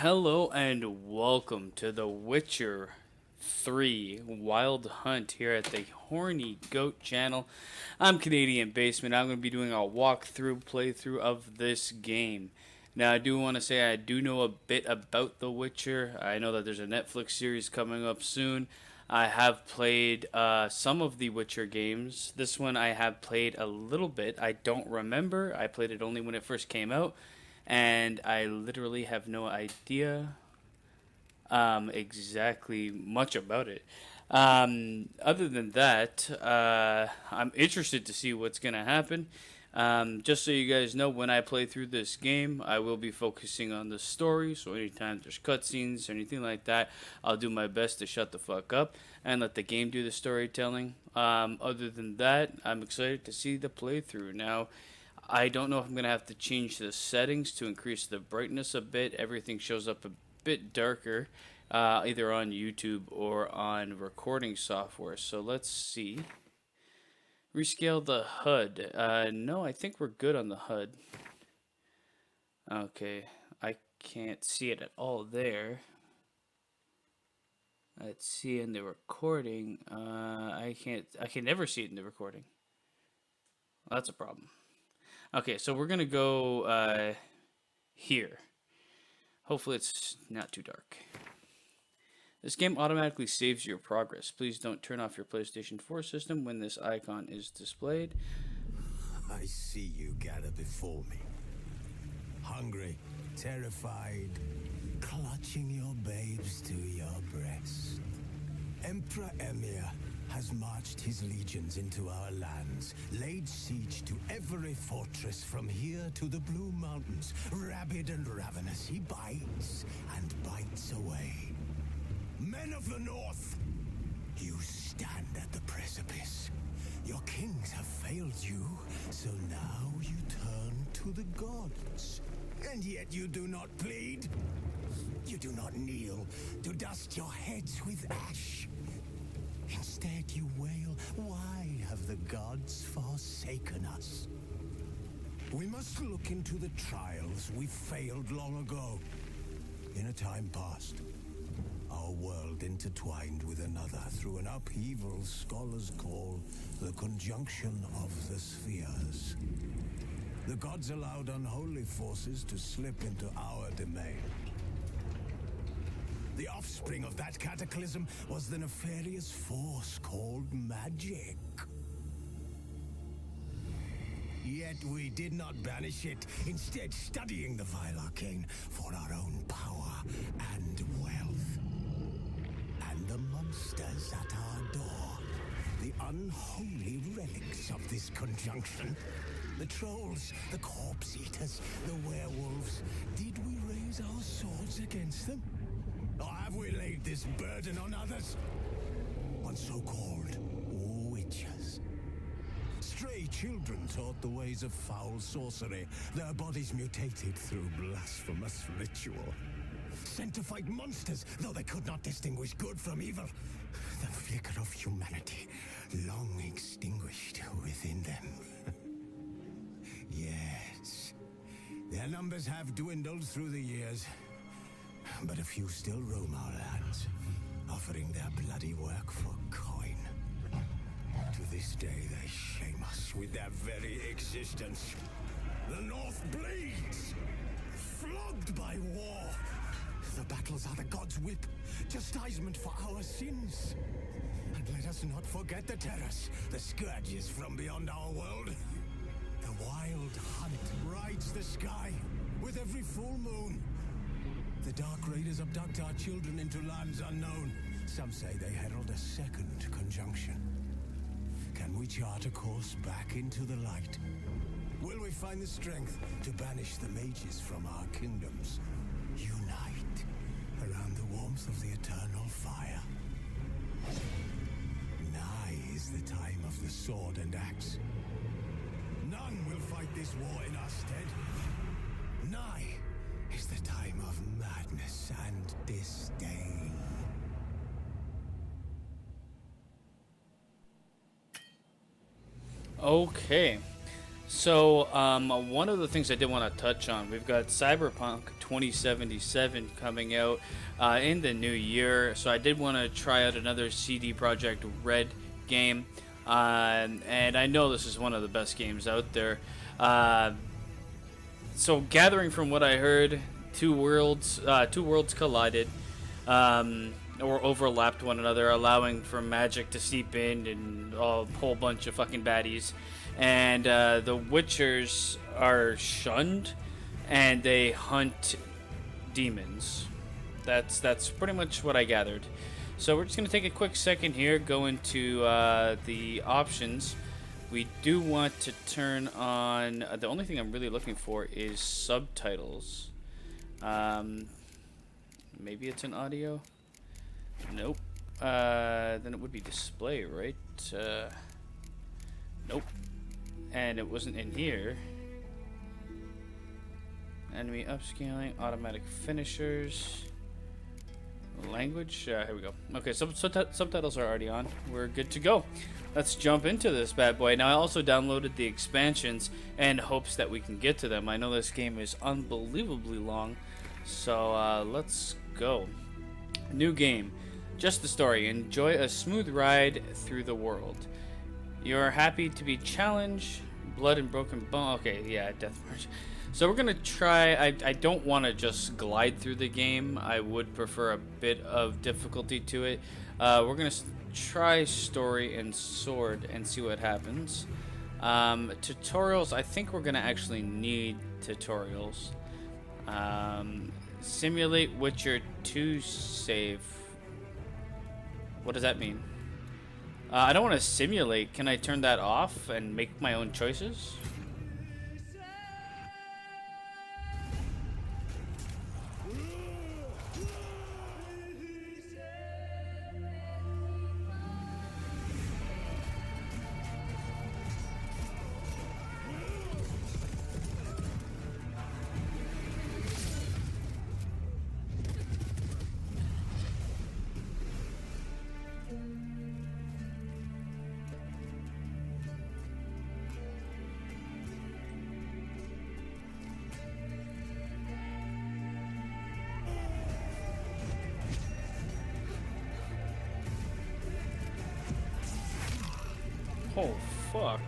Hello and welcome to the Witcher 3 Wild Hunt here at the Horny Goat channel. I'm Canadian Basement. I'm going to be doing a walkthrough playthrough of this game. Now, I do want to say I do know a bit about The Witcher. I know that there's a Netflix series coming up soon. I have played some of the Witcher games. This one I have played a little bit. I don't remember. I played it only when it first came out and I literally have no idea exactly much about it. Other than that, I'm interested to see what's going to happen. Just so you guys know, when I play through this game, I will be focusing on the story. So anytime there's cutscenes or anything like that, I'll do my best to shut the fuck up and let the game do the storytelling. Other than that, I'm excited to see the playthrough. Now, I don't know if I'm going to have to change the settings to increase the brightness a bit. Everything shows up a bit darker, either on YouTube or on recording software. So let's see. Rescale the HUD. No, I think we're good on the HUD. Okay, I can't see it at all there. Let's see in the recording. I can never see it in the recording. Well, that's a problem. Okay, so we're gonna go here. Hopefully it's not too dark. This game automatically saves your progress. Please don't turn off your PlayStation 4 system when this icon is displayed. I see you gather before me. Hungry, terrified, clutching your babes to your breast. Emperor Emir has marched his legions into our lands, laid siege to every fortress from here to the Blue Mountains. Rabid and ravenous, he bites and bites away. Men of the North, you stand at the precipice. Your kings have failed you, so now you turn to the gods. And yet you do not plead. You do not kneel to dust your heads with ash. Instead you wail, why have the gods forsaken us? We must look into the trials we failed long ago. In a time past, our world intertwined with another through an upheaval scholars call the conjunction of the spheres. The gods allowed unholy forces to slip into our domain. The offspring of that cataclysm was the nefarious force called magic. Yet we did not banish it, instead studying the vile arcane for our own power and wealth. And the monsters at our door, the unholy relics of this conjunction. The trolls, the corpse eaters, the werewolves. Did we raise our swords against them? Or have we laid this burden on others? On so-called witches. Stray children taught the ways of foul sorcery, their bodies mutated through blasphemous ritual. Sent to fight monsters, though they could not distinguish good from evil. The flicker of humanity, long extinguished within them. Yes, their numbers have dwindled through the years. But a few still roam our lands, offering their bloody work for coin. To this day, they shame us with their very existence. The North bleeds, flogged by war. The battles are the gods' whip, chastisement for our sins. And let us not forget the terrors, the scourges from beyond our world. The wild hunt rides the sky with every full moon. The Dark Raiders abduct our children into lands unknown. Some say they herald a second conjunction. Can we chart a course back into the light? Will we find the strength to banish the mages from our kingdoms? Unite around the warmth of the eternal fire. Nigh is the time of the sword and axe. None will fight this war in our stead. Nigh is the time of madness and disdain. Okay. So, one of the things I did want to touch on, we've got Cyberpunk 2077 coming out in the new year. So, I did want to try out another CD Projekt Red game, and I know this is one of the best games out there. So, gathering from what I heard, two worlds collided. Or overlapped one another, allowing for magic to seep in and a whole bunch of fucking baddies. And the Witchers are shunned, and they hunt demons. That's pretty much what I gathered. So we're just gonna take a quick second here, go into the options. We do want to turn on. The only thing I'm really looking for is subtitles. Maybe it's an audio. Nope. Then it would be display, right? Nope. And it wasn't in here. Enemy upscaling, automatic finishers, language. Here we go. Okay, subtitles are already on. We're good to go. Let's jump into this bad boy. Now, I also downloaded the expansions in hopes that we can get to them. I know this game is unbelievably long, so let's go. New game. Just the story. Enjoy a smooth ride through the world. You're happy to be challenged. Blood and broken bone. Okay, yeah, death march. So we're gonna try. I don't want to just glide through the game. I would prefer a bit of difficulty to it. We're gonna try story and sword and see what happens. Tutorials. I think we're gonna actually need tutorials. Simulate Witcher 2 save. What does that mean? I don't want to simulate. Can I turn that off and make my own choices? Oh, fuck.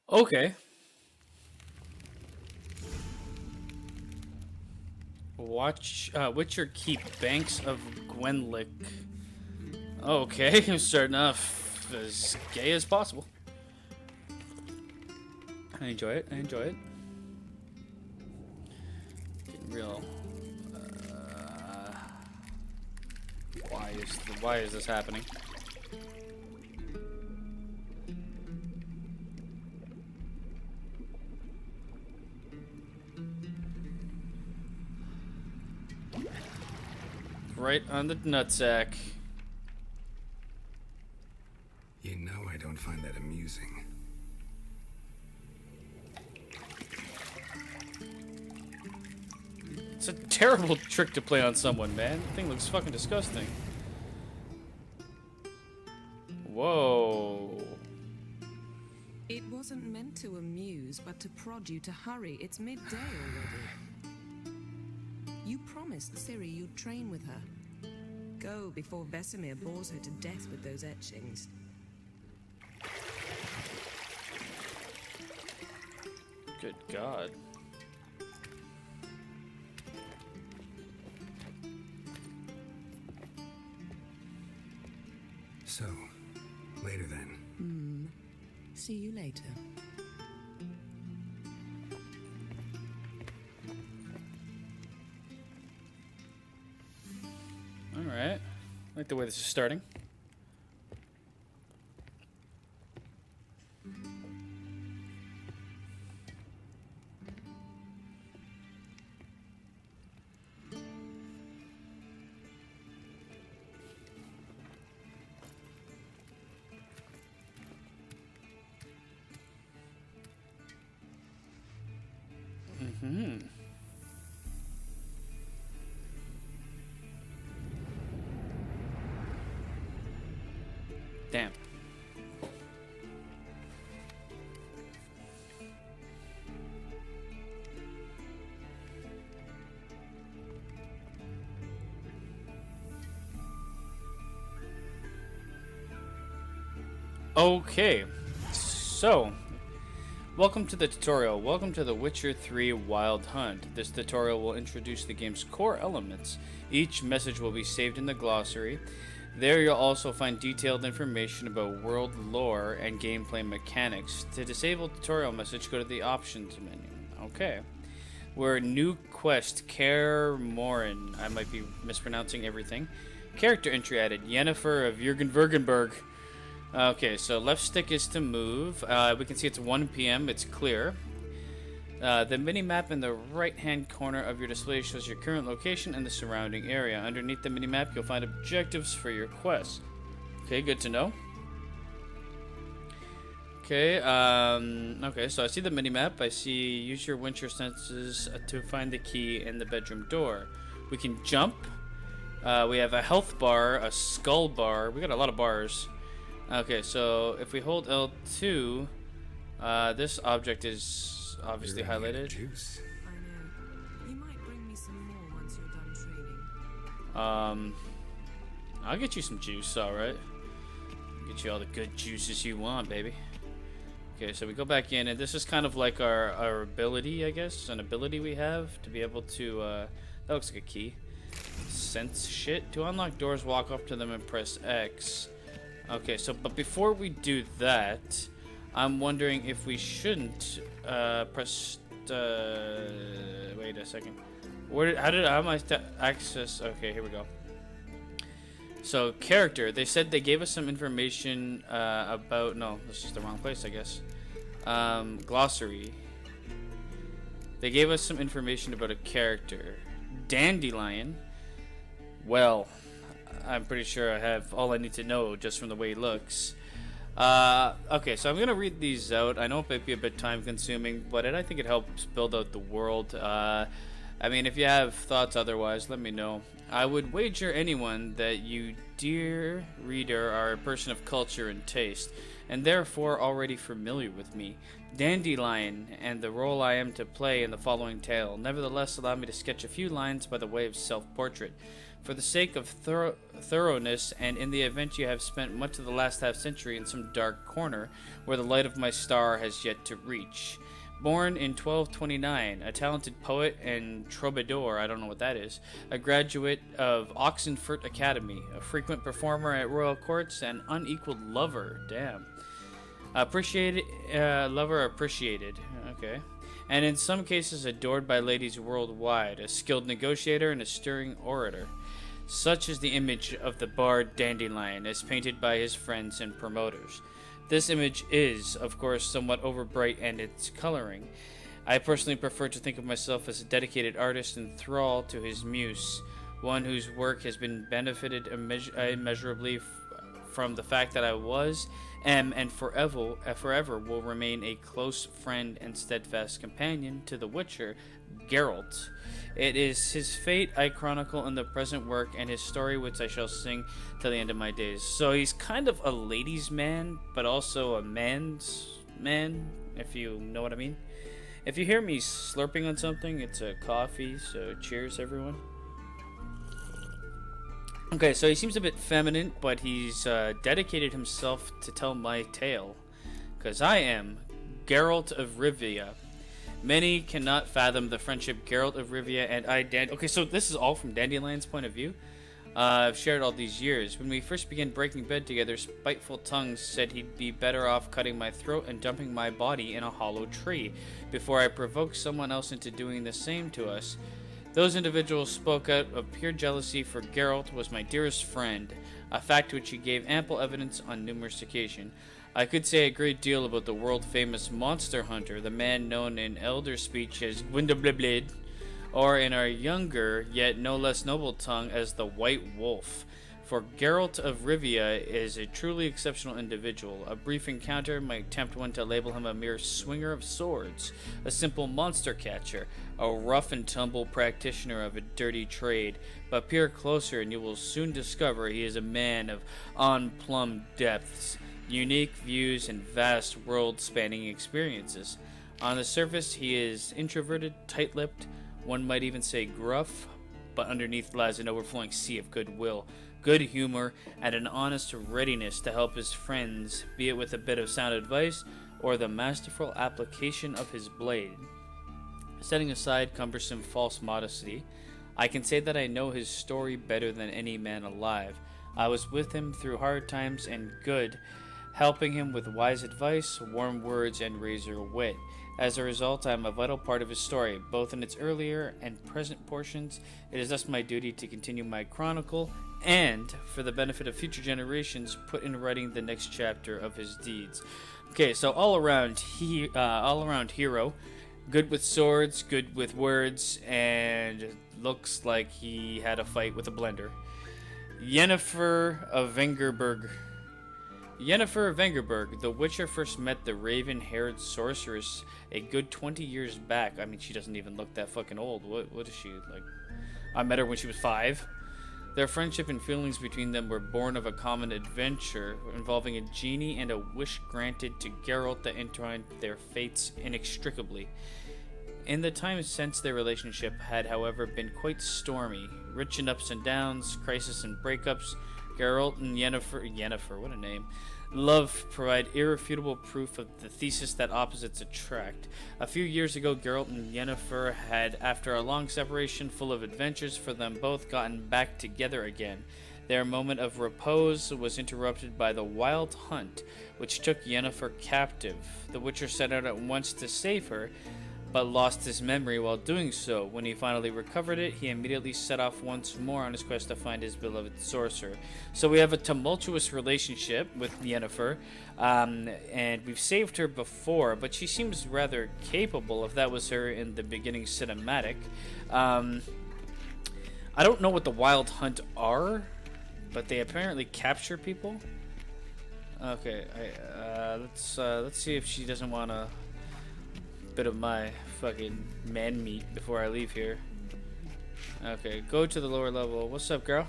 Okay. Watch Witcher Keep Banks of Gwenlick. Okay, I'm starting off as gay as possible. I enjoy it. I enjoy it. Getting real. Why is this happening? Right on the nutsack. You know I don't find that amusing. It's a terrible trick to play on someone, man. The thing looks fucking disgusting. Whoa. It wasn't meant to amuse, but to prod you to hurry. It's midday already. You promised Ciri you'd train with her. Go before Vesemir bores her to death with those etchings. Good God. So, later then. See you later. Alright. I like the way this is starting. Damn. Okay, so welcome to the tutorial. Welcome to the Witcher 3 Wild Hunt. This tutorial will introduce the game's core elements. Each message will be saved in the glossary. There you'll also find detailed information about world lore and gameplay mechanics. To disable tutorial message, go to the options menu. Okay. We're new quest, Kaer Morhen. I might be mispronouncing everything. Character entry added, Yennefer of Jürgen. Okay, so left stick is to move. We can see it's 1 p.m. It's clear. The mini-map in the right-hand corner of your display shows your current location and the surrounding area. Underneath the mini-map, you'll find objectives for your quest. Okay, good to know. Okay, okay, so I see the mini-map. I see use your Witcher senses to find the key in the bedroom door. We can jump. We have a health bar, a skull bar. We got a lot of bars. Okay, so if we hold L2, this object is obviously highlighted. Juice. I know. You might bring me some more once you're done training. I'll get you some juice, alright. Get you all the good juices you want, baby. Okay, so we go back in, and this is kind of like our ability, I guess. An ability we have to be able to, that looks like a key. Sense shit. To unlock doors, walk up to them and press X. Okay, so, but before we do that, I'm wondering if we shouldn't, press, wait a second. How am I access? Okay, here we go. So, character. They said they gave us some information, about, no, this is the wrong place, I guess. Glossary. They gave us some information about a character. Dandelion. Well, I'm pretty sure I have all I need to know just from the way he looks. Okay, so I'm going to read these out. I know it might be a bit time consuming, but I think it helps build out the world. I mean, if you have thoughts otherwise, let me know. I would wager anyone that you, dear reader, are a person of culture and taste, and therefore already familiar with me, Dandelion, and the role I am to play in the following tale. Nevertheless, allow me to sketch a few lines by the way of self-portrait. For the sake of thoroughness, and in the event you have spent much of the last half-century in some dark corner where the light of my star has yet to reach. Born in 1229, a talented poet and troubadour, I don't know what that is, a graduate of Oxenfurt Academy, a frequent performer at royal courts, and unequaled lover, damn. Lover appreciated, okay. And in some cases adored by ladies worldwide, a skilled negotiator and a stirring orator. Such is the image of the bard Dandelion as painted by his friends and promoters. This image is, of course, somewhat overbright in its coloring. I personally prefer to think of myself as a dedicated artist and thrall to his muse, one whose work has been benefited immeasurably from the fact that I was, am, and forever will remain a close friend and steadfast companion to the Witcher, Geralt. It is his fate I chronicle in the present work, and his story which I shall sing till the end of my days. So he's kind of a ladies' man, but also a man's man, if you know what I mean. If you hear me slurping on something, it's a coffee, so cheers, everyone. Okay, so he seems a bit feminine, but he's dedicated himself to tell my tale. Because I am Geralt of Rivia. Many cannot fathom the friendship Geralt of Rivia and I... Okay, so this is all from Dandelion's point of view. I've shared all these years. When we first began breaking bed together, spiteful tongues said he'd be better off cutting my throat and dumping my body in a hollow tree before I provoked someone else into doing the same to us. Those individuals spoke out of pure jealousy, for Geralt was my dearest friend, a fact which he gave ample evidence on numerous occasions. I could say a great deal about the world-famous monster hunter, the man known in elder speech as Gwyndablibblid, or in our younger, yet no less noble tongue, as the White Wolf. For Geralt of Rivia is a truly exceptional individual. A brief encounter might tempt one to label him a mere swinger of swords, a simple monster catcher, a rough-and-tumble practitioner of a dirty trade. But peer closer and you will soon discover he is a man of unplumbed depths, unique views, and vast world-spanning experiences. On the surface, he is introverted, tight-lipped, one might even say gruff, but underneath lies an overflowing sea of goodwill, good humor, and an honest readiness to help his friends, be it with a bit of sound advice or the masterful application of his blade. Setting aside cumbersome false modesty, I can say that I know his story better than any man alive. I was with him through hard times and good, helping him with wise advice, warm words, and razor wit. As a result, I am a vital part of his story, both in its earlier and present portions. It is thus my duty to continue my chronicle, and, for the benefit of future generations, put in writing the next chapter of his deeds. Okay, so all around hero, good with swords, good with words, and looks like he had a fight with a blender. Yennefer of Vengerberg. Yennefer of Vengerberg, the Witcher first met the raven-haired sorceress a good 20 years back. I mean, she doesn't even look that fucking old. What is she, like? I met her when she was 5. Their friendship and feelings between them were born of a common adventure involving a genie and a wish granted to Geralt that entwined their fates inextricably. In the time since their relationship had, however, been quite stormy, rich in ups and downs, crises and breakups. Geralt and Yennefer, what a name, love provide irrefutable proof of the thesis that opposites attract. A few years ago, Geralt and Yennefer had, after a long separation full of adventures for them both, gotten back together again. Their moment of repose was interrupted by the wild hunt, which took Yennefer captive. The Witcher set out at once to save her, but lost his memory while doing so. When he finally recovered it, he immediately set off once more on his quest to find his beloved sorcerer. So we have a tumultuous relationship with Yennefer, and we've saved her before, but she seems rather capable if that was her in the beginning cinematic. I don't know what the Wild Hunt are, but they apparently capture people. Okay, let's see if she doesn't want a bit of my fucking man meat before I leave here. Okay, go to the lower level. What's up, girl?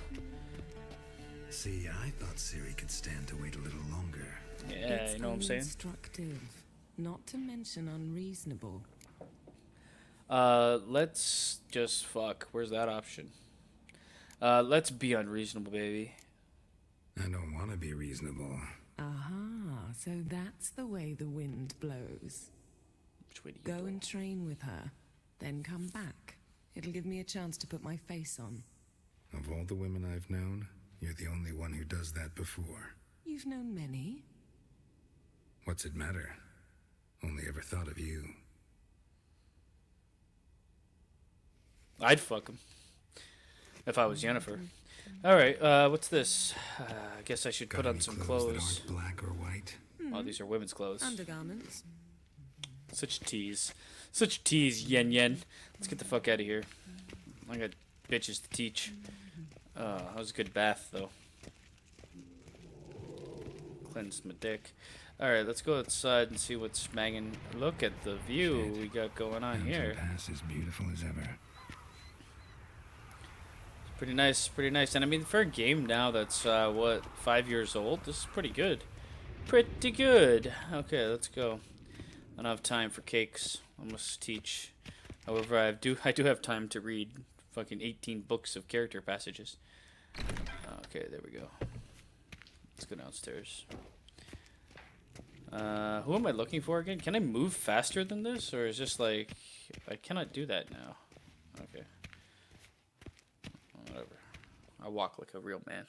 See, I thought Ciri could stand to wait a little longer. Yeah, you know what I'm saying? Instructive, not to mention unreasonable. Let's just fuck. Where's that option? Let's be unreasonable, baby. I don't want to be reasonable. Aha, so that's the way the wind blows. Which way do you Go blow? and train with her, then come back. It'll give me a chance to put my face on. Of all the women I've known, you're the only one who does that before. You've known many. What's it matter? Only ever thought of you. I'd fuck him if I was Yennefer. All right, what's this? I guess I should put Got on any some clothes that clothes. aren't black or white? Oh, these are women's clothes. Undergarments. Such a tease. Such a tease, Yen Yen. Let's get the fuck out of here. I got bitches to teach. That was a good bath, though. Cleansed my dick. Alright, let's go outside and see what's banging. Look at the view we got going on Mountain here. Pass is beautiful as ever. Pretty nice, pretty nice. And I mean, for a game now that's, 5 years old, this is pretty good. Pretty good. Okay, let's go. I don't have time for cakes. I must teach. However, I do have time to read fucking 18 books of character passages. Okay, there we go. Let's go downstairs. Who am I looking for again? Can I move faster than this? Or is this like... I cannot do that now. Okay. Whatever. I walk like a real man.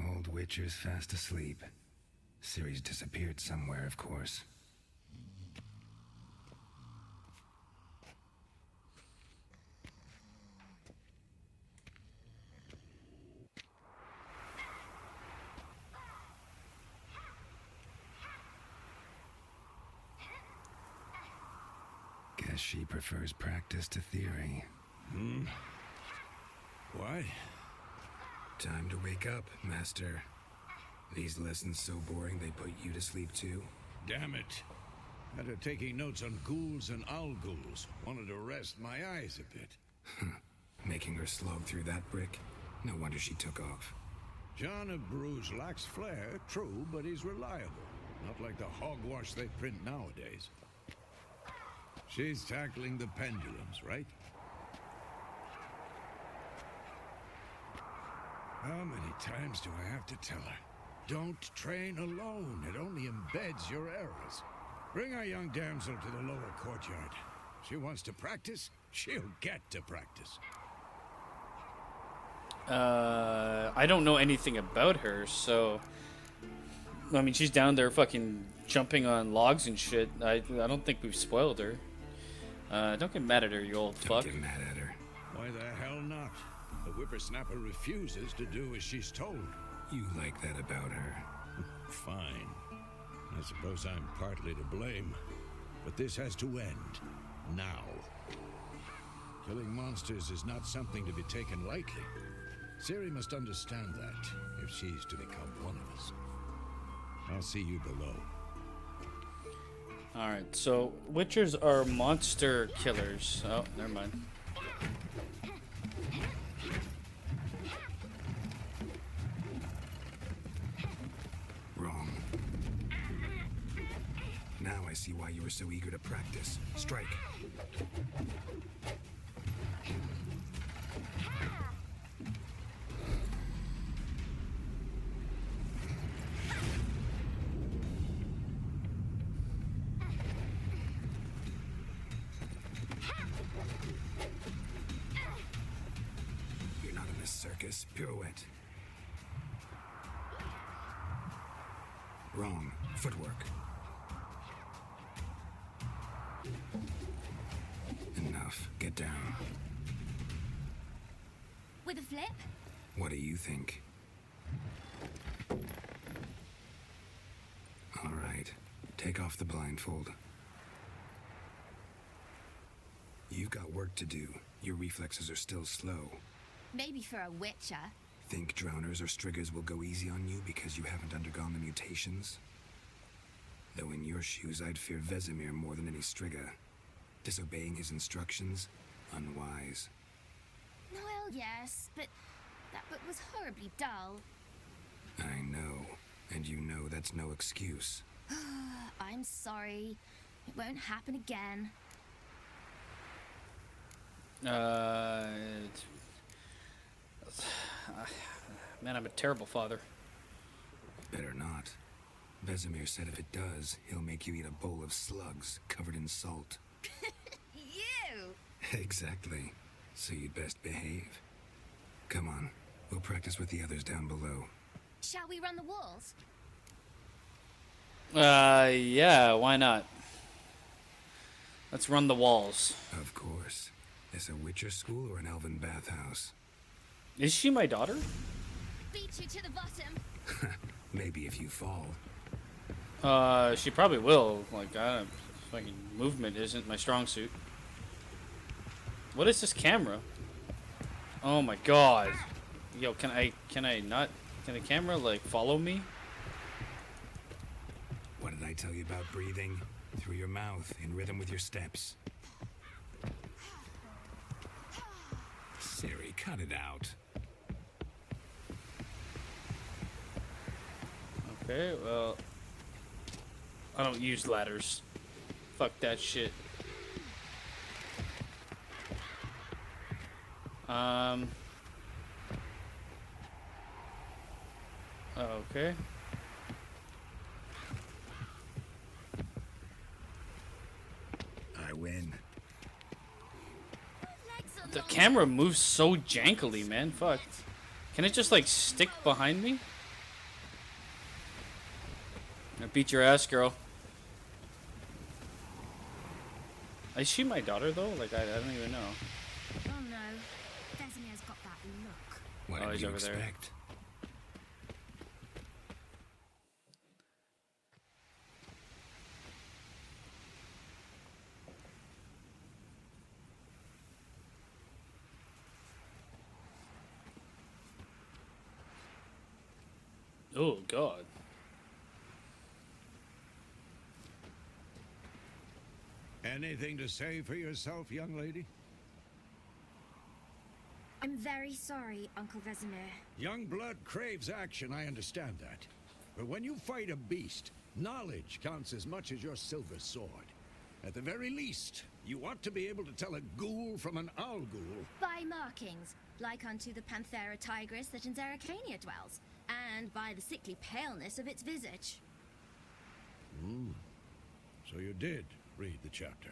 Old Witcher's fast asleep. Ciri's disappeared somewhere, of course. Guess she prefers practice to theory. Why? Time to wake up, Master. These lessons so boring they put you to sleep too? Damn it. After taking notes on ghouls and owl ghouls, wanted to rest my eyes a bit. Making her slog through that brick? No wonder she took off. John of Bruges lacks flair, true, but he's reliable. Not like the hogwash they print nowadays. She's tackling the pendulums, right? How many times do I have to tell her? Don't train alone. It only embeds your errors. Bring our young damsel to the lower courtyard. She wants to practice, she'll get to practice. I don't know anything about her, so... I mean, she's down there fucking jumping on logs and shit. I don't think we've spoiled her. Don't get mad at her, you old fuck. Don't get mad at her. Why the hell not? The whippersnapper refuses to do as she's told. You like that about her. Fine. I suppose I'm partly to blame. But this has to end. Now. Killing monsters is not something to be taken lightly. Ciri must understand that, if she's to become one of us. I'll see you below. Alright, so Witchers are monster killers. Oh, never mind. Wrong. Now I see why you were so eager to practice. Strike. You're not in this circus. Pirouette. Wrong. Footwork. Enough. Get down. With a flip? What do you think? All right. Take off the blindfold. You've got work to do. Your reflexes are still slow. Maybe for a witcher. Think drowners or striggers will go easy on you because you haven't undergone the mutations? Though in your shoes, I'd fear Vesemir more than any strigger. Disobeying his instructions? Unwise. Well, yes, but that book was horribly dull. I know. And you know that's no excuse. I'm sorry. It won't happen again. Uh, man, I'm a terrible father. Better not. Vesemir said if it does, he'll make you eat a bowl of slugs covered in salt. You! Exactly. So you'd best behave. Come on, we'll practice with the others down below. Shall we run the walls? Yeah, why not? Let's run the walls. Of course. Is a Witcher school or an elven bathhouse? Is she my daughter? Beat you to the bottom. Maybe if you fall. She probably will. Like, fucking movement isn't my strong suit. What is this camera? Oh my god. Yo, can the camera, like, follow me? What did I tell you about breathing? Through your mouth, in rhythm with your steps. Ciri, cut it out. Okay, well, I don't use ladders. Fuck that shit. Okay. I win. The camera moves so jankily, man. Fuck. Can it just, like, stick behind me? I beat your ass, girl. Is she my daughter, though? Like, I don't even know. Oh no, Vesemir's got that look. What Oh, did he's you over there. expect? Oh, God. Anything to say for yourself, young lady? I'm very sorry, Uncle Vesemir. Young blood craves action, I understand that. But when you fight a beast, knowledge counts as much as your silver sword. At the very least, you ought to be able to tell a ghoul from an owl ghoul. By markings, like unto the Panthera tigris that in Zeracania dwells, and by the sickly paleness of its visage. So you did read the chapter.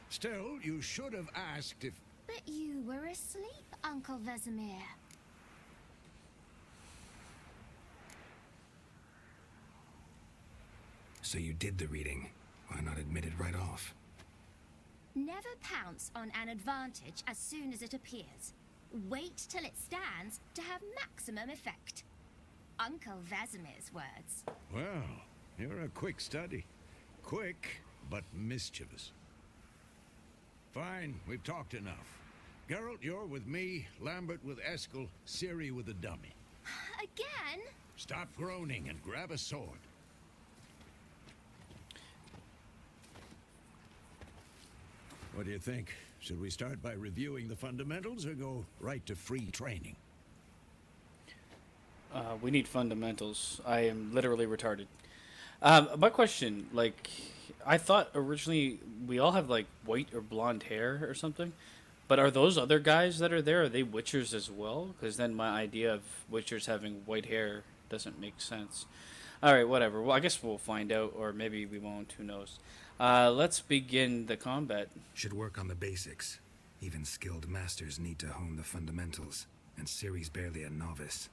Still, you should have asked if... But you were asleep, Uncle Vesemir. So you did the reading. Why not admit it right off? Never pounce on an advantage as soon as it appears. Wait till it stands to have maximum effect. Uncle Vesemir's words. Well, you're a quick study. Quick, but mischievous. Fine, we've talked enough. Geralt, you're with me, Lambert with Eskel, Ciri with the dummy. Again? Stop groaning and grab a sword. What do you think? Should we start by reviewing the fundamentals or go right to free training? We need fundamentals. I am literally retarded. My question, like, I thought originally we all have, like, white or blonde hair or something. But are those other guys that are there, are they Witchers as well? Because then my idea of Witchers having white hair doesn't make sense. Alright, whatever. Well, I guess we'll find out, or maybe we won't. Who knows? Let's begin the combat. Should work on the basics. Even skilled masters need to hone the fundamentals, and Ciri's barely a novice.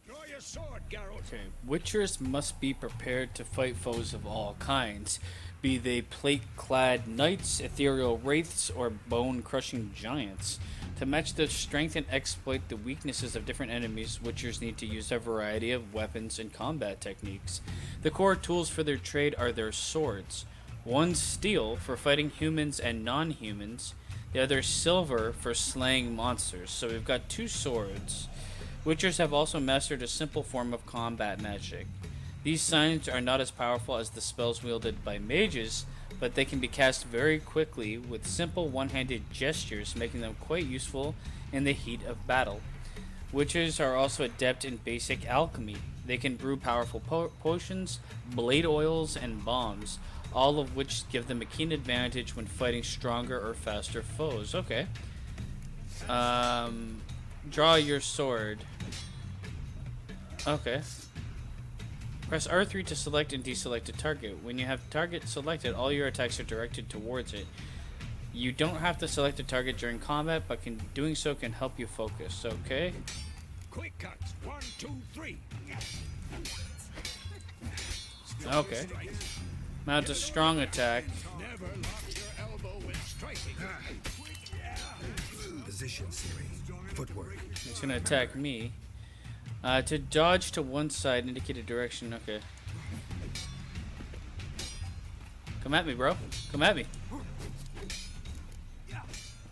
Draw your sword, Geralt. Okay. Witchers must be prepared to fight foes of all kinds, be they plate-clad knights, ethereal wraiths, or bone-crushing giants. To match the strength and exploit the weaknesses of different enemies, Witchers need to use a variety of weapons and combat techniques. The core tools for their trade are their swords. One steel for fighting humans and non-humans, the other silver for slaying monsters. So we've got two swords. Witchers have also mastered a simple form of combat magic. These signs are not as powerful as the spells wielded by mages, but they can be cast very quickly with simple one-handed gestures, making them quite useful in the heat of battle. Witchers are also adept in basic alchemy. They can brew powerful potions, blade oils, and bombs, all of which give them a keen advantage when fighting stronger or faster foes. Okay. Draw your sword. Okay. Press R3 to select and deselect a target. When you have target selected, all your attacks are directed towards it. You don't have to select a target during combat, but doing so can help you focus. Okay. Quick cuts. 1, 2, 3. Okay. Mount a strong attack. Never lock your elbow when striking. Position, Siri. Footwork. It's gonna attack me. To dodge to one side, indicate a direction. Okay. Come at me, bro. Come at me.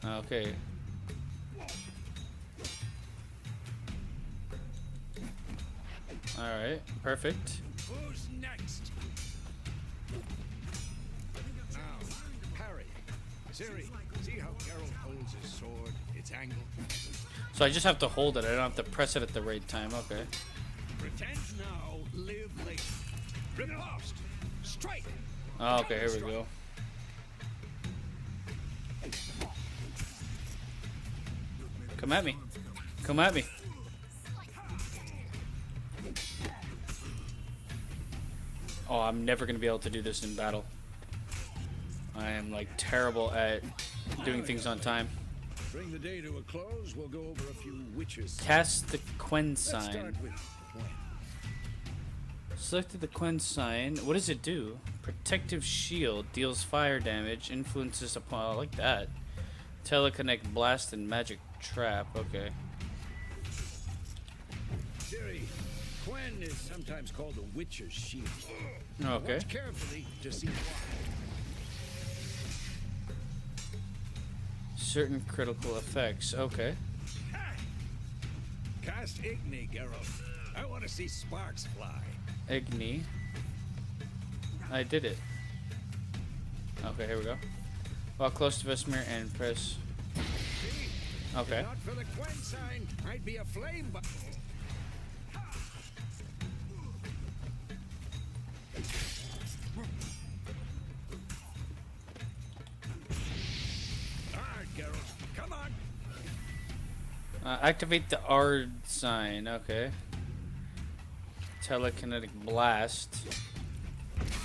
Okay. Alright, perfect. Who's next? Now, parry. Siri, see how Geralt holds his sword, its angle? So I just have to hold it. I don't have to press it at the right time. Okay. Pretend now, live later. Riposte. Strike. Oh, okay, here we go. Come at me. Come at me. Oh, I'm never going to be able to do this in battle. I am like terrible at doing things on time. Bring the day to a close. We'll go over a few witches. Cast the Quen Let's start sign. with Quen. Selected the Quen sign. What does it do? Protective shield. Deals fire damage. Influences upon... I like that. Teleconnect blast and magic trap. Okay. Siri, Quen is sometimes called the Witcher's shield. Okay. Watch carefully to see why. Certain critical effects. Okay. Cast Igni, Geralt. I want to see sparks fly. Igni. I did it. Okay, here we go. Walk close to Vesemir and press. See? Okay. If not for the Quen sign, I'd be a flame bu- Alright, Geralt. Come on. Activate the R sign. Okay. Telekinetic blast.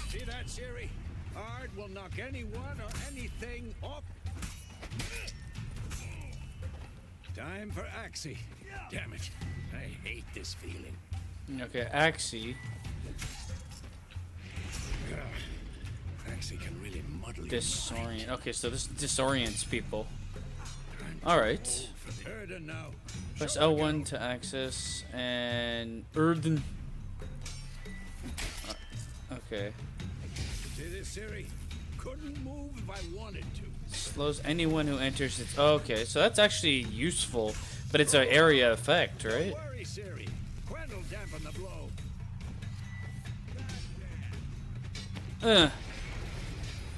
See that, Siri? Ard will knock anyone or anything off. Time for Axie. Damn it. I hate this feeling. Okay, Axie. Ugh. Axie can really muddle you. Disorient. Okay, so this disorients people. I'm Alright. too old for the- Erden now. Press Show me, L1 Geralt. to access and Erden. Okay. See this, Siri? Couldn't move if I wanted to. Slows anyone who enters its. Okay, so that's actually useful, but it's an area effect, right? Don't worry, Siri. Quen will dampen the blow.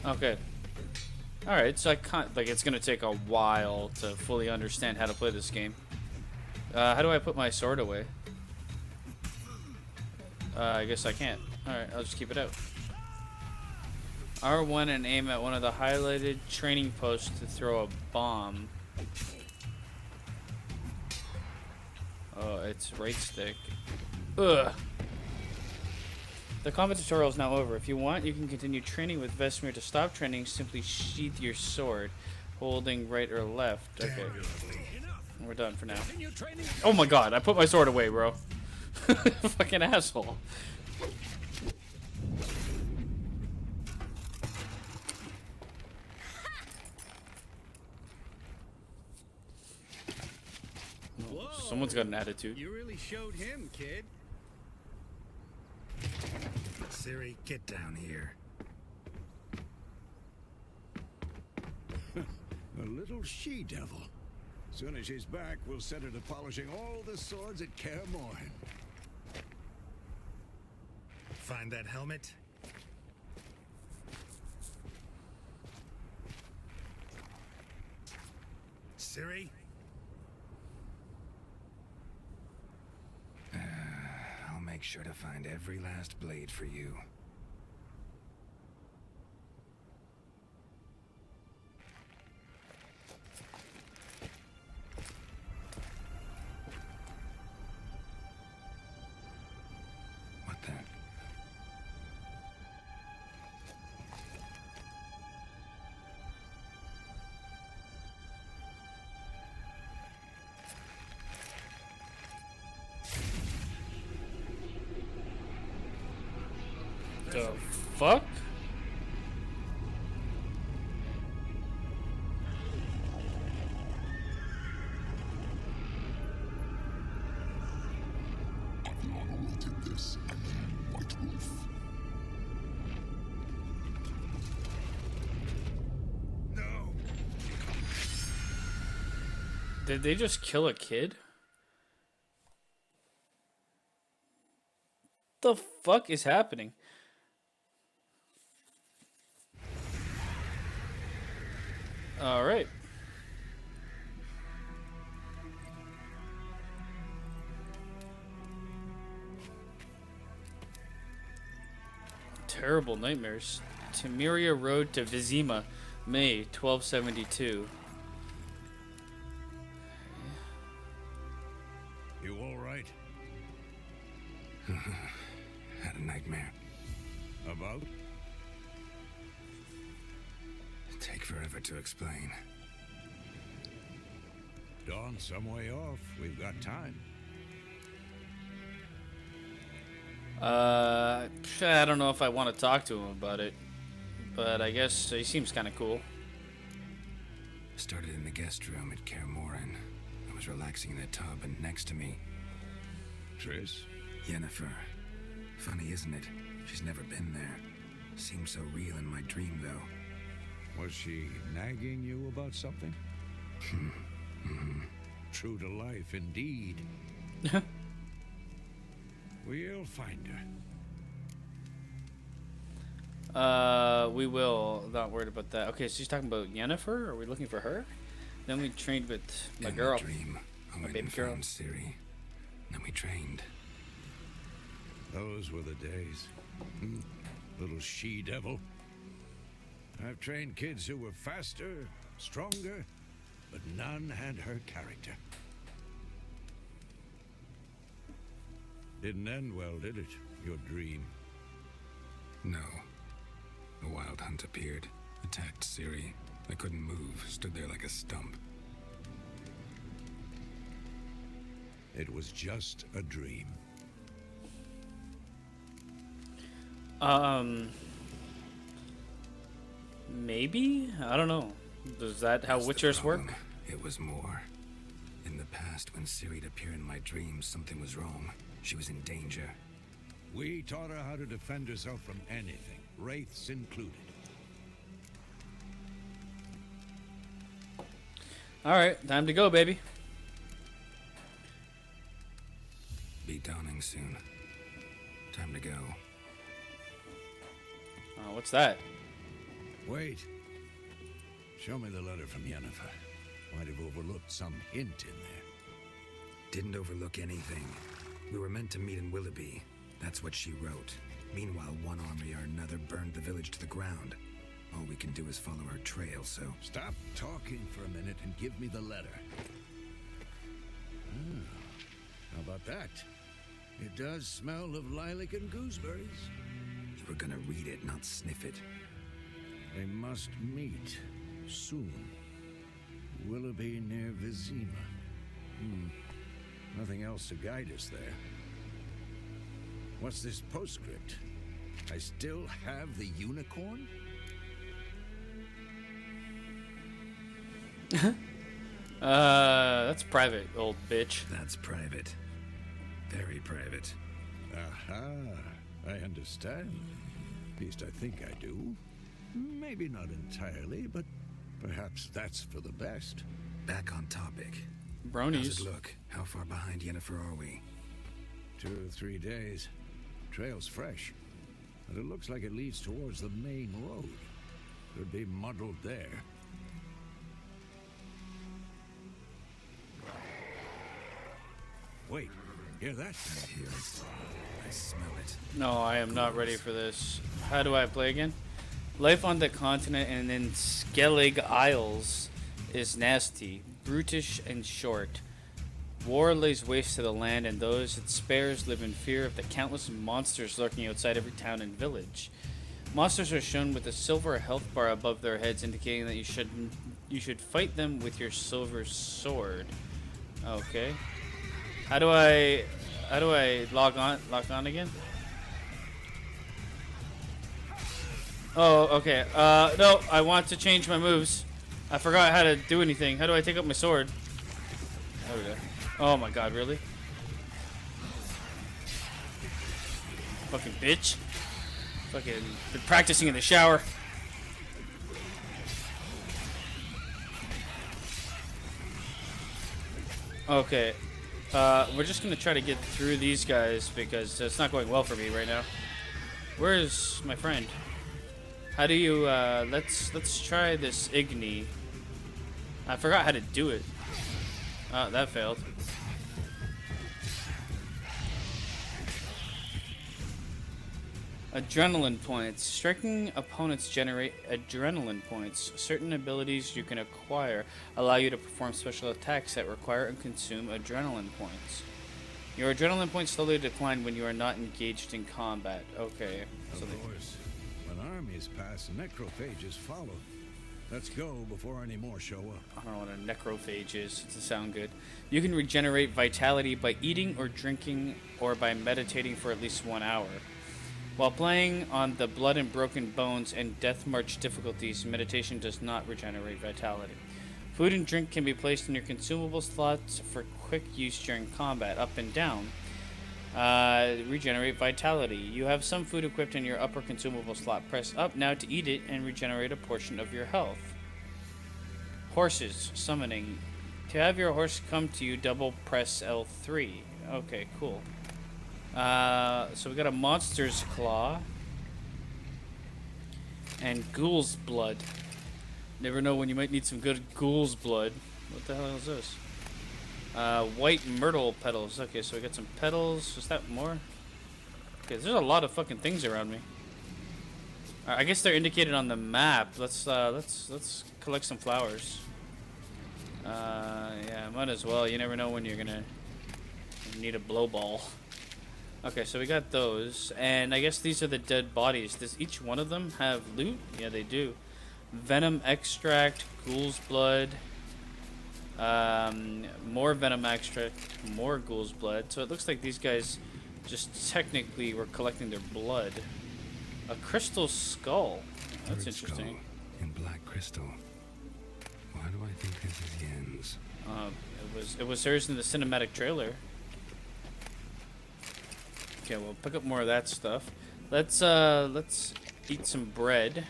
Okay. Alright, so I can't. Like, it's gonna take a while to fully understand how to play this game. How do I put my sword away? I guess I can't. Alright, I'll just keep it out. R1 and aim at one of the highlighted training posts to throw a bomb. Oh, it's right stick. Ugh. The combat tutorial is now over. If you want, you can continue training with Vesemir. To stop training, simply sheath your sword, holding right or left. Okay, we're done for now. Continue training. Oh my god, I put my sword away, bro. Fucking asshole. Someone's got an attitude. You really showed him, kid. Siri, get down here. A little she-devil. Soon as she's back, we'll set her to polishing all the swords at Kaer Morhen. Find that helmet? Siri? I'll make make sure to find every last blade for you. What the? The fuck? No. Did they just kill a kid? The fuck is happening? All right. Terrible nightmares. Temeria Road to Vizima, May 1272. You all right? Had a nightmare. About? Take forever to explain. Dawn's some way off. We've got time. I don't know if I want to talk to him about it, but I guess he seems kind of cool. Started in the guest room at Kaer Morhen. I was relaxing in a tub, and next to me, Triss? Yennefer. Funny, isn't it? She's never been there. Seemed so real in my dream, though. Was she nagging you about something? True to life, indeed. We'll find her. We will. Not worried about that. Okay, so she's talking about Yennefer. Are we looking for her? Then we trained with my in girl. My dream, I went baby and girl. found Ciri. Then we trained. Those were the days. Little she-devil. I've trained kids who were faster, stronger, but none had her character. Didn't end well, did it? Your dream? No. A wild hunt appeared, attacked Ciri. I couldn't move, stood there like a stump. It was just a dream. Maybe? I don't know. Is that how That's the Witchers work? problem. It was more. In the past, when Ciri'd appear in my dreams, something was wrong. She was in danger. We taught her how to defend herself from anything, wraiths included. Alright, time to go, baby. Be dawning soon. Time to go. Oh, what's that? Wait. Show me the letter from Yennefer. Might have overlooked some hint in there. Didn't overlook anything. We were meant to meet in Willoughby. That's what she wrote. Meanwhile, one army or another burned the village to the ground. All we can do is follow her trail, so... Stop talking for a minute and give me the letter. How about that? It does smell of lilac and gooseberries. You were gonna read it, not sniff it. They must meet soon. Willoughby near Vizima. Nothing else to guide us there. What's this postscript? I still have the unicorn? That's private, old bitch. That's private. Very private. Aha, I understand. At least I think I do. Maybe not entirely, but perhaps that's for the best. Back on topic. How's Bronies. it look? How far behind Yennefer are we? 2 or 3 days. Trail's fresh, but it looks like it leads towards the main road. Could be muddled there. Wait, hear that? I hear it. I smell it. No, I am not ready for this. How do I play again? Life on the continent and in Skellig Isles is nasty, brutish, and short. War lays waste to the land, and those it spares live in fear of the countless monsters lurking outside every town and village. Monsters are shown with a silver health bar above their heads, indicating that you should fight them with your silver sword. Okay. How do I log on again? Oh, okay. No, I want to change my moves. I forgot how to do anything. How do I take up my sword? There we go. Oh my god, really? Fucking bitch. Fucking been practicing in the shower. Okay. We're just gonna try to get through these guys because it's not going well for me right now. Where is my friend? How do you, let's try this Igni. I forgot how to do it. Oh, that failed. Adrenaline points. Striking opponents generate adrenaline points. Certain abilities you can acquire allow you to perform special attacks that require and consume adrenaline points. Your adrenaline points slowly decline when you are not engaged in combat. Okay. Of course. When armies pass, necrophages follow. Let's go before any more show up. I don't know what a necrophage is. It doesn't sound good. You can regenerate vitality by eating or drinking or by meditating for at least 1 hour. While playing on the Blood and Broken Bones and Death March difficulties, meditation does not regenerate vitality. Food and drink can be placed in your consumable slots for quick use during combat, up and down. Regenerate vitality. You have some food equipped in your upper consumable slot. Press up now to eat it and regenerate a portion of your health. Horses. Summoning. To have your horse come to you, double press L3. Okay, cool. So we got a monster's claw and ghoul's blood. Never know when you might need some good ghoul's blood. What the hell is this? White myrtle petals. Okay, so we got some petals. Is that more? Okay, there's a lot of fucking things around me. I guess they're indicated on the map. Let's collect some flowers. Yeah, might as well. You never know when you're gonna need a blow ball. Okay, so we got those, and I guess these are the dead bodies. Does each one of them have loot? Yeah, they do. Venom extract, ghoul's blood, more venom extract, more ghoul's blood. So it looks like these guys just technically were collecting their blood. A crystal skull. That's interesting. In black crystal. Why do I think this is Yen's? It was hers in the cinematic trailer. Okay, we'll pick up more of that stuff. Let's eat some bread.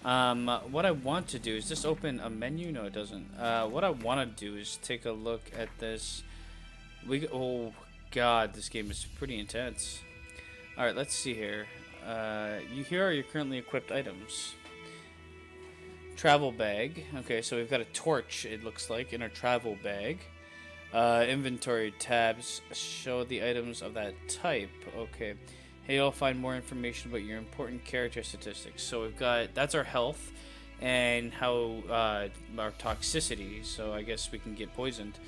What I want to do is just open a menu. No, it doesn't. What I want to do is take a look at this. Oh god, this game is pretty intense. All right, let's see here. Here are your currently equipped items. Travel bag. Okay, so we've got a torch. It looks like in our travel bag. Inventory tabs show the items of that type. Okay. Hey, you'll find more information about your important character statistics. So we've got, that's our health and how our toxicity. So I guess we can get poisoned.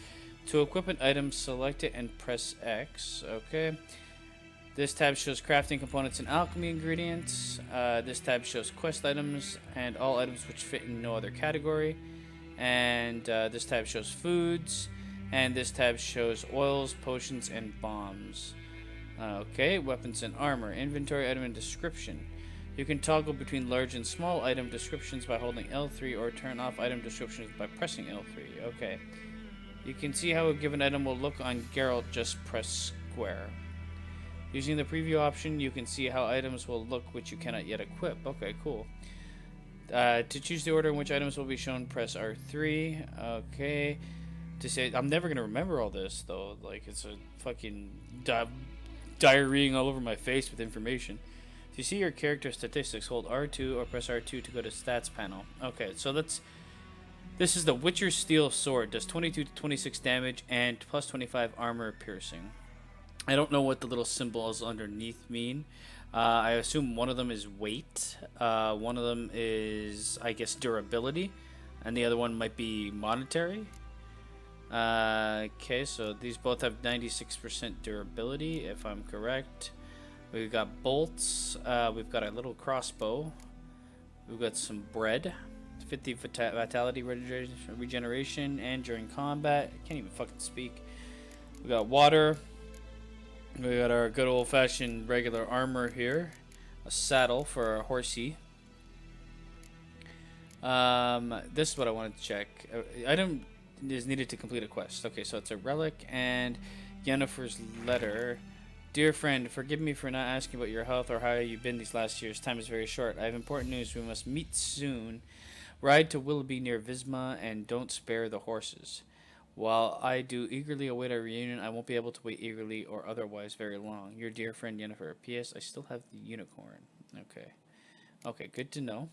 To equip an item, select it and press X. Okay. This tab shows crafting components and alchemy ingredients. This tab shows quest items and all items which fit in no other category. And this tab shows foods. And this tab shows oils, potions, and bombs. Okay, weapons and armor, inventory item and description. You can toggle between large and small item descriptions by holding L3 or turn off item descriptions by pressing L3. Okay. You can see how a given item will look on Geralt, just press square. Using the preview option, you can see how items will look which you cannot yet equip. Okay, cool. To choose the order in which items will be shown, press R3. Okay. To say, I'm never going to remember all this, though. Like, it's a fucking diarrheaing all over my face with information. To see your character statistics, hold R2 or press R2 to go to stats panel. Okay, so this is the Witcher Steel Sword. Does 22 to 26 damage and plus 25 armor piercing. I don't know what the little symbols underneath mean. I assume one of them is weight. One of them is, I guess, durability. And the other one might be monetary. Okay, so these both have 96% durability, if I'm correct. We've got bolts. We've got a little crossbow. We've got some bread. 50 vitality regeneration. And during combat. I can't even fucking speak. We got water. We got our good old-fashioned regular armor here. A saddle for our horsey. This is what I wanted to check. Item is needed to complete a quest. Okay, so it's a relic and Yennefer's letter. Dear friend, forgive me for not asking about your health or how you've been these last years. Time is very short. I have important news. We must meet soon. Ride to Willoughby near Visma and don't spare the horses. While I do eagerly await our reunion, I won't be able to wait eagerly or otherwise very long. Your dear friend Yennefer. P.S. I still have the unicorn. Okay. Okay, good to know.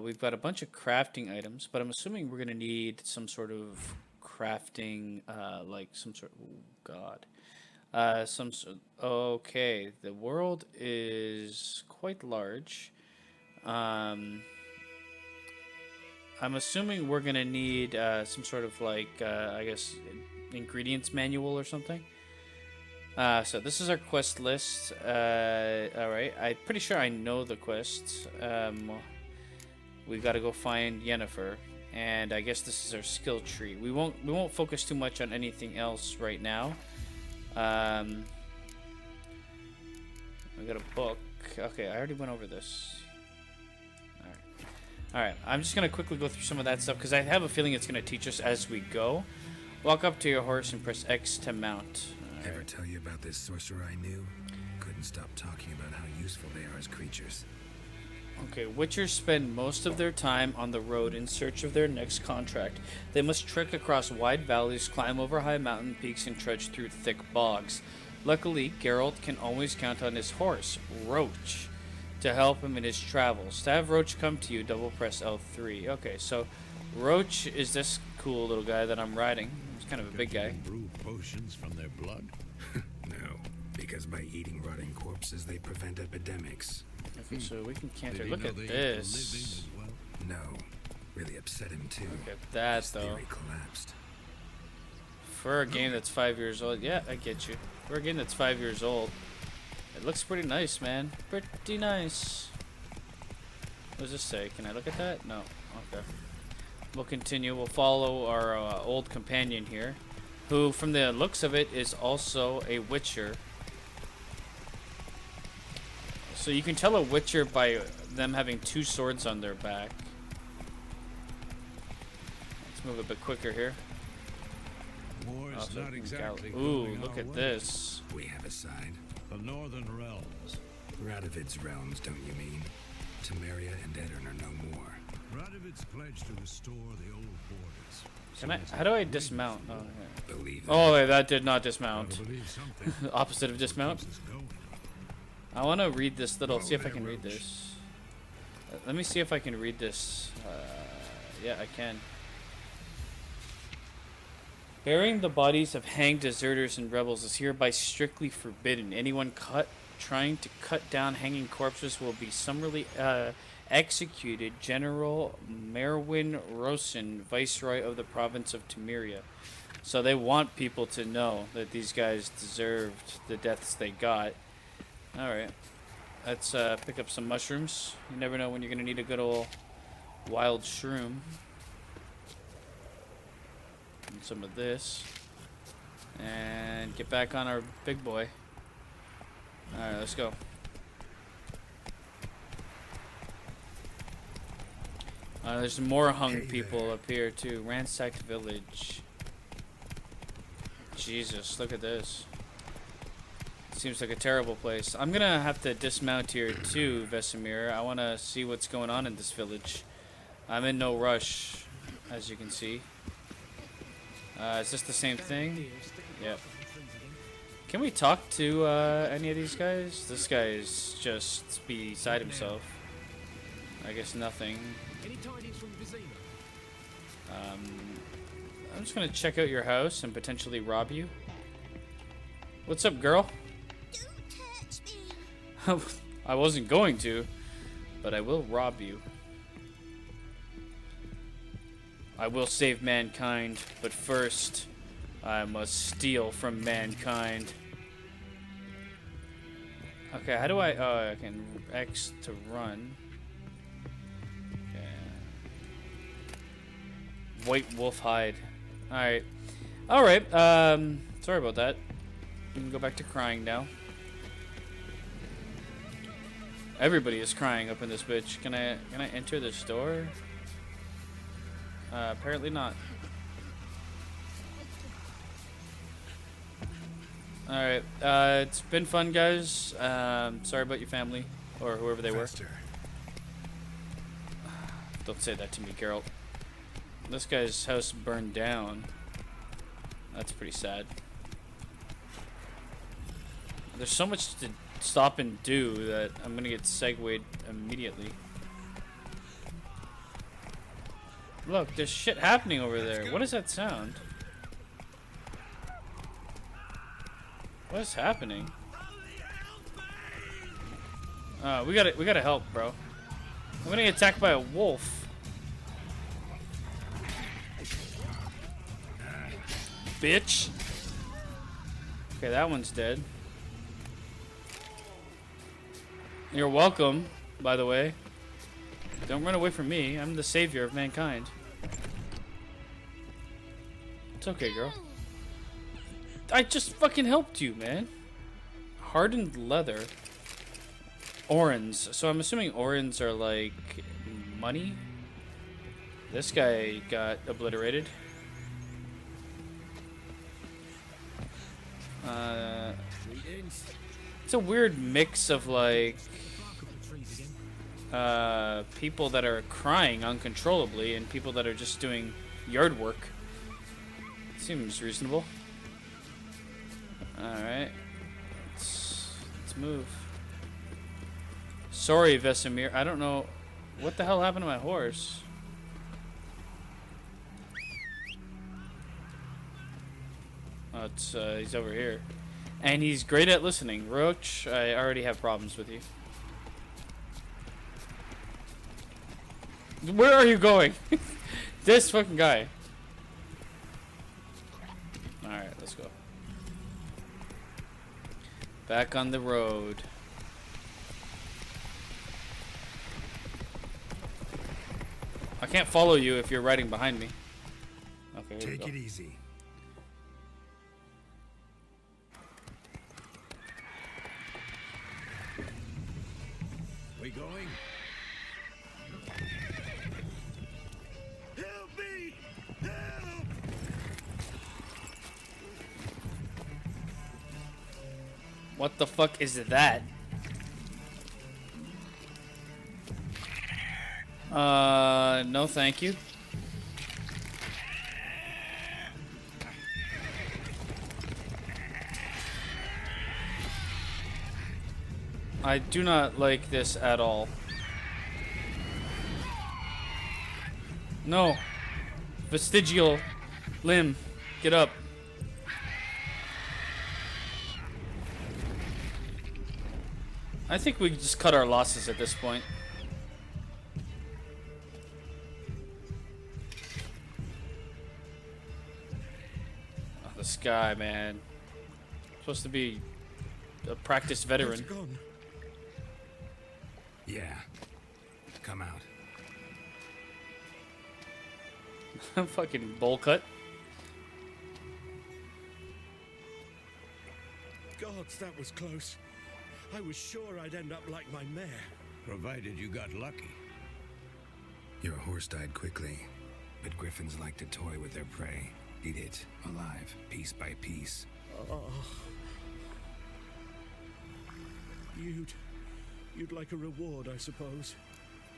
We've got a bunch of crafting items, but I'm assuming we're going to need some sort of crafting, like some sort of... Oh, God. Okay, the world is quite large. I'm assuming we're going to need some sort of, like, I guess, ingredients manual or something. So this is our quest list. Alright, I'm pretty sure I know the quests. We've got to go find Yennefer. And I guess this is our skill tree. We won't focus too much on anything else right now. We got a book. Okay, I already went over this. Alright, I'm just going to quickly go through some of that stuff because I have a feeling it's going to teach us as we go. Walk up to your horse and press X to mount. Ever tell you about this sorcerer I knew? Couldn't stop talking about how useful they are as creatures. Okay, Witchers spend most of their time on the road in search of their next contract. They must trek across wide valleys, climb over high mountain peaks, and trudge through thick bogs. Luckily, Geralt can always count on his horse, Roach, to help him in his travels. To have Roach come to you, double press L3. Okay, so Roach is this cool little guy that I'm riding. He's kind of a big guy. Brew potions from their blood? No, because by eating rotting corpses, they prevent epidemics. Okay, so we can canter. Look at this. Well? No, really upset him too. Look at that, His though. theory collapsed. For a game that's 5 years old, yeah, I get you. For a game that's 5 years old, it looks pretty nice, man. Pretty nice. What does this say? Can I look at that? No. Okay. We'll continue. We'll follow our old companion here, who, from the looks of it, is also a Witcher. So you can tell a Witcher by them having two swords on their back. Let's move a bit quicker here. War is not exactly Ooh, going look our at way. this. We have a side. The Northern Realms. Radovid's realms, don't you mean? Temeria and Edirn are no more. Radovid's pledged to restore the old borders. Can I? How do I dismount? Oh, yeah. Believe it. Oh, wait, that did not dismount. I believe something. Opposite of dismount. Is going. I want to read this little. See if I can read this. Let me see if I can read this. Yeah, I can. Burying the bodies of hanged deserters and rebels is hereby strictly forbidden. Anyone trying to cut down hanging corpses will be summarily executed. General Merwin Rosen, Viceroy of the province of Temeria. So they want people to know that these guys deserved the deaths they got. Alright. Let's pick up some mushrooms. You never know when you're going to need a good old wild shroom. And some of this. And get back on our big boy. Alright, let's go. There's more hung people up here too. Ransacked village. Jesus, look at this. Seems like a terrible place. I'm gonna have to dismount here too, Vesemir. I wanna see what's going on in this village. I'm in no rush, as you can see. Is this the same thing? Yep. Can we talk to any of these guys? This guy is just beside himself. I guess nothing. I'm just gonna check out your house and potentially rob you. What's up, girl? Don't touch me. I wasn't going to, but I will rob you. I will save mankind, but first, I must steal from mankind. Okay, how do I... Oh, I can X to run. Okay. White wolf hide. Alright. Alright, sorry about that. We can go back to crying now. Everybody is crying up in this bitch. Can I enter the store? Apparently not. Alright, it's been fun, guys. Sorry about your family, or whoever they were. Don't say that to me, Geralt. This guy's house burned down. That's pretty sad. There's so much to stop and do that I'm gonna get segued immediately. Look, there's shit happening over there. What is that sound? What is happening? We gotta help, bro. I'm gonna get attacked by a wolf. Bitch. Okay, that one's dead. You're welcome, by the way. Don't run away from me. I'm the savior of mankind. It's okay, girl. I just fucking helped you, man. Hardened leather. Orens. So I'm assuming orens are like money. This guy got obliterated. It's a weird mix of like people that are crying uncontrollably and people that are just doing yard work. Seems reasonable. Alright. Let's move. Sorry, Vesemir. I don't know what the hell happened to my horse. Oh, it's he's over here. And he's great at listening. Roach, I already have problems with you. Where are you going? This fucking guy. Alright, let's go. Back on the road. I can't follow you if you're riding behind me. Okay, here we go. Take it easy. We going? Help me! Help! What the fuck is that? No thank you. I do not like this at all. No. Vestigial limb. Get up. I think we just cut our losses at this point. Oh, this guy, man. Supposed to be a practiced veteran. Gone. Yeah. Come out. Fucking bowl cut. Gods, that was close. I was sure I'd end up like my mare. Provided you got lucky. Your horse died quickly, but griffins like to toy with their prey. Eat it alive, piece by piece. Oh. You'd like a reward, I suppose.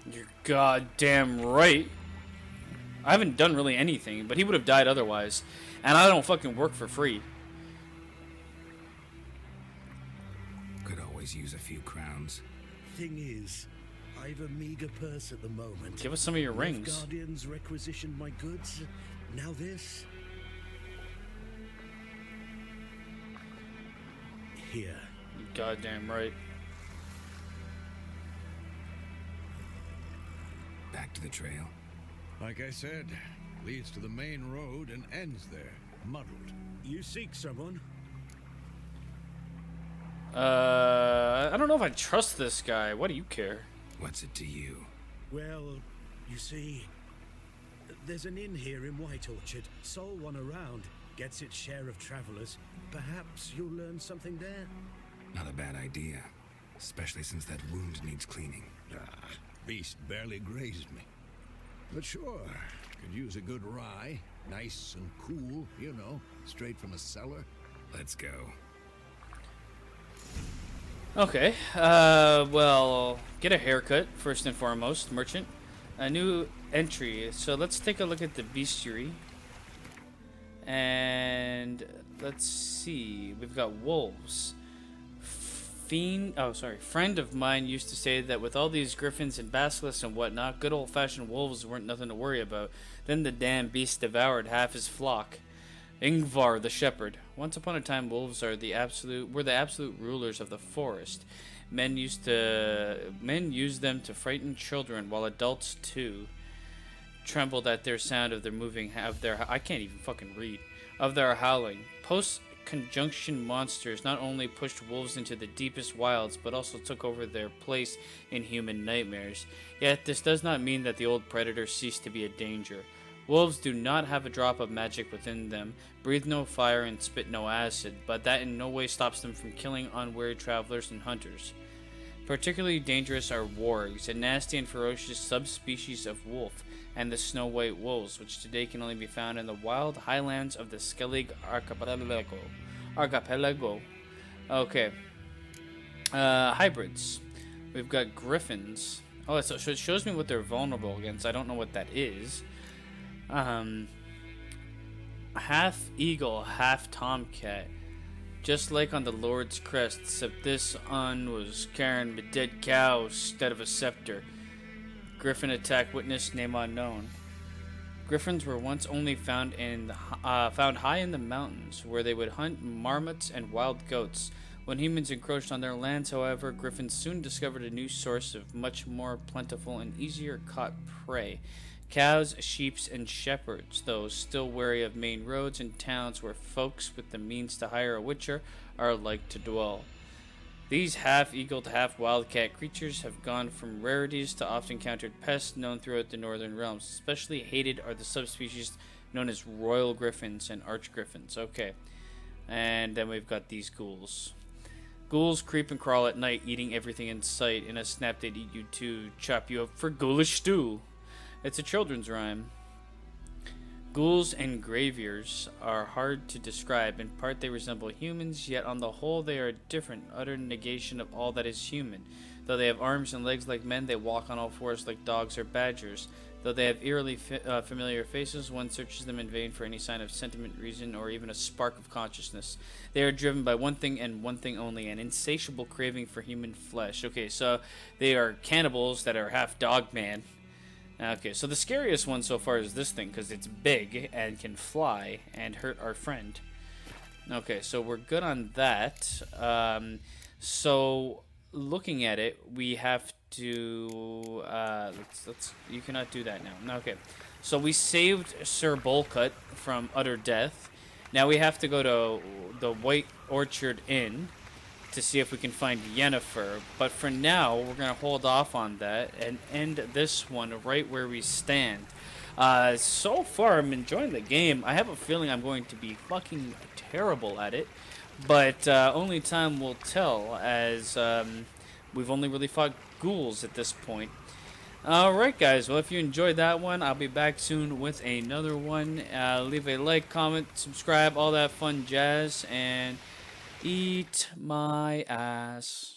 You're goddamn right. I haven't done really anything, but he would have died otherwise. And I don't fucking work for free. Could always use a few crowns. Thing is, I've a meager purse at the moment. Give us some of your rings. Guardians requisitioned my goods. Now this. here. Goddamn right. Back to the trail. Like I said, leads to the main road and ends there, muddled. You seek someone? I don't know if I trust this guy. What do you care? What's it to you? Well, you see, there's an inn here in White Orchard. Sole one around. Gets its share of travelers. Perhaps you'll learn something there? Not a bad idea. Especially since that wound needs cleaning. Ah, beast barely grazed me. But sure, could use a good rye. Nice and cool, you know, straight from a cellar. Let's go. Okay, well, get a haircut, first and foremost, merchant. A new entry, so let's take a look at the bestiary. And let's see, we've got wolves. Friend of mine used to say that with all these griffins and basilisks and whatnot, good old-fashioned wolves weren't nothing to worry about. Then the damn beast devoured half his flock. Ingvar the shepherd. Once upon a time, wolves were the absolute rulers of the forest. Men used them to frighten children, while adults too trembled at their sound of I can't even fucking read, of their howling. Post-conjunction monsters not only pushed wolves into the deepest wilds, but also took over their place in human nightmares. Yet this does not mean that the old predator ceased to be a danger. Wolves do not have a drop of magic within them, breathe no fire and spit no acid, but that in no way stops them from killing unwary travelers and hunters. Particularly dangerous are wargs, a nasty and ferocious subspecies of wolf, and the snow-white wolves, which today can only be found in the wild highlands of the Skellig archipelago. Okay. Hybrids. We've got griffins. Oh, so it shows me what they're vulnerable against. I don't know what that is. Half eagle, half tomcat. Just like on the Lord's crest, except this one was carrying a dead cow instead of a scepter. Griffin attack witness, name unknown. Griffins were once only found high in the mountains, where they would hunt marmots and wild goats. When humans encroached on their lands, however, griffins soon discovered a new source of much more plentiful and easier caught prey. Cows, sheep, and shepherds, though still wary of main roads and towns where folks with the means to hire a witcher are like to dwell. These half-eagled, half-wildcat creatures have gone from rarities to often-countered pests known throughout the northern realms. Especially hated are the subspecies known as royal griffins and archgriffins. Okay, and then we've got these ghouls. Ghouls creep and crawl at night, eating everything in sight. In a snap, they'd eat you too, chop you up for ghoulish stew. It's a children's rhyme. Ghouls and graviers are hard to describe. In part, they resemble humans, yet on the whole, they are different, utter negation of all that is human. Though they have arms and legs like men, they walk on all fours like dogs or badgers. Though they have eerily familiar faces, one searches them in vain for any sign of sentiment, reason, or even a spark of consciousness. They are driven by one thing and one thing only, an insatiable craving for human flesh. Okay, so they are cannibals that are half dog man. Okay, so the scariest one so far is this thing, because it's big and can fly and hurt our friend. Okay, so we're good on that. So looking at it, we have to you cannot do that now. Okay, so we saved Sir Bolcut from utter death. Now we have to go to the White Orchard Inn to see if we can find Yennefer, but for now we're gonna hold off on that and end this one right where we stand. So far I'm enjoying the game. I have a feeling I'm going to be fucking terrible at it, but only time will tell, as we've only really fought ghouls at this point. Alright guys, well if you enjoyed that one, I'll be back soon with another one. Leave a like, comment, subscribe, all that fun jazz, and eat my ass.